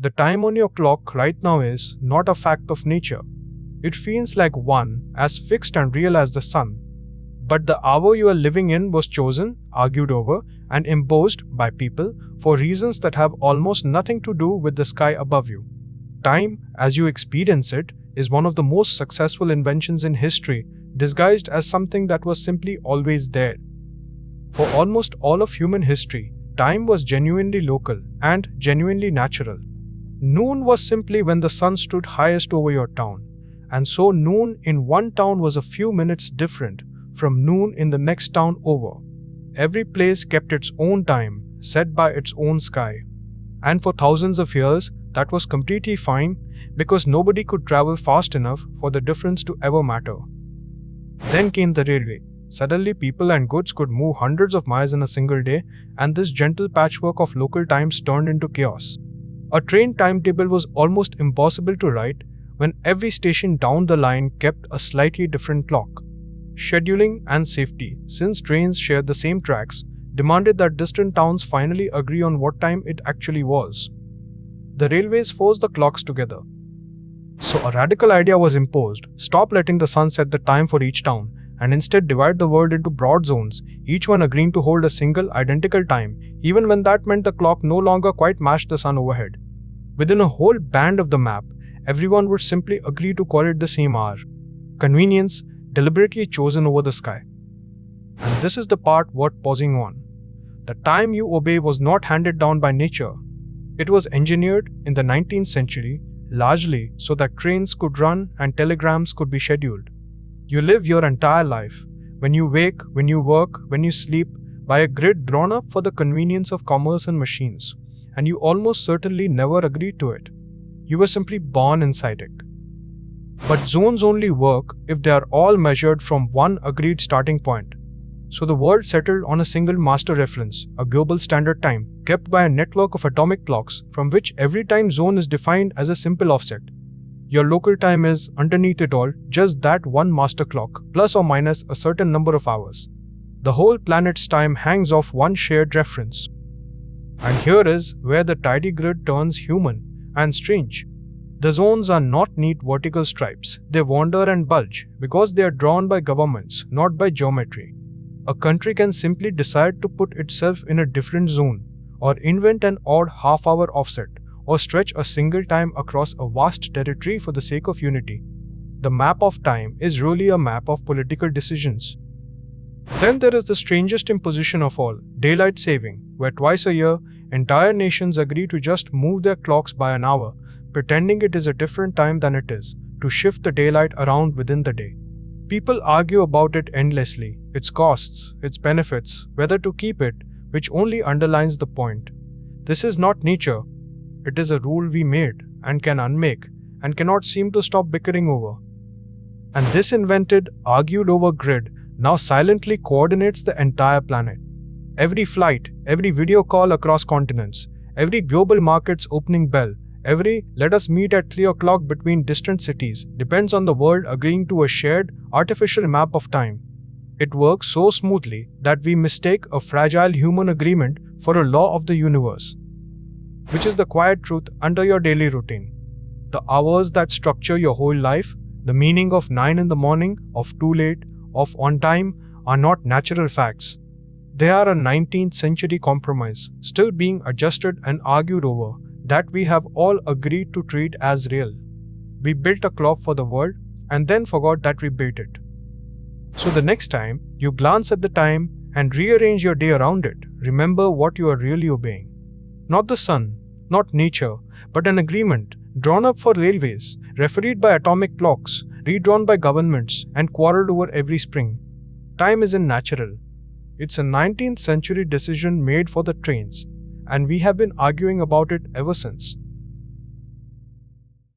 The time on your clock right now is not a fact of nature. It feels like one as fixed and real as the sun. But the hour you are living in was chosen, argued over, and imposed by people for reasons that have almost nothing to do with the sky above you. Time, as you experience it, is one of the most successful inventions in history, disguised as something that was simply always there. For almost all of human history, time was genuinely local and genuinely natural. Noon was simply when the sun stood highest over your town, and so noon in one town was a few minutes different from noon in the next town over. Every place kept its own time, set by its own sky. And for thousands of years, that was completely fine because nobody could travel fast enough for the difference to ever matter. Then came the railway. Suddenly, people and goods could move hundreds of miles in a single day, and this gentle patchwork of local times turned into chaos. A train timetable was almost impossible to write when every station down the line kept a slightly different clock. Scheduling and safety, since trains shared the same tracks, demanded that distant towns finally agree on what time it actually was. The railways forced the clocks together. So a radical idea was imposed: stop letting the sun set the time for each town, and instead divide the world into broad zones, each one agreeing to hold a single, identical time, even when that meant the clock no longer quite matched the sun overhead. Within a whole band of the map, everyone would simply agree to call it the same hour. Convenience, deliberately chosen over the sky. And this is the part worth pausing on. The time you obey was not handed down by nature. It was engineered in the 19th century, largely so that trains could run and telegrams could be scheduled. You live your entire life, when you wake, when you work, when you sleep, by a grid drawn up for the convenience of commerce and machines, and you almost certainly never agreed to it. You were simply born inside it. But zones only work if they are all measured from one agreed starting point. So the world settled on a single master reference, a global standard time, kept by a network of atomic clocks from which every time zone is defined as a simple offset. Your local time is, underneath it all, just that one master clock, plus or minus a certain number of hours. The whole planet's time hangs off one shared reference. And here is where the tidy grid turns human and strange. The zones are not neat vertical stripes. They wander and bulge because they are drawn by governments, not by geometry. A country can simply decide to put itself in a different zone, or invent an odd half-hour offset, or stretch a single time across a vast territory for the sake of unity. The map of time is really a map of political decisions. Then there is the strangest imposition of all, daylight saving, where twice a year, entire nations agree to just move their clocks by an hour, pretending it is a different time than it is, to shift the daylight around within the day. People argue about it endlessly, its costs, its benefits, whether to keep it, which only underlines the point. This is not nature. It is a rule we made, and can unmake, and cannot seem to stop bickering over. And this invented, argued over grid now silently coordinates the entire planet. Every flight, every video call across continents, every global market's opening bell, every "let us meet at 3 o'clock between distant cities" depends on the world agreeing to a shared, artificial map of time. It works so smoothly that we mistake a fragile human agreement for a law of the universe, which is the quiet truth under your daily routine. The hours that structure your whole life, the meaning of 9 in the morning, of too late, of on time, are not natural facts. They are a 19th century compromise, still being adjusted and argued over, that we have all agreed to treat as real. We built a clock for the world and then forgot that we built it. So the next time you glance at the time and rearrange your day around it, remember what you are really obeying. Not the sun, not nature, but an agreement drawn up for railways, refereed by atomic clocks, redrawn by governments, and quarreled over every spring. Time isn't natural. It's a 19th century decision made for the trains, and we have been arguing about it ever since.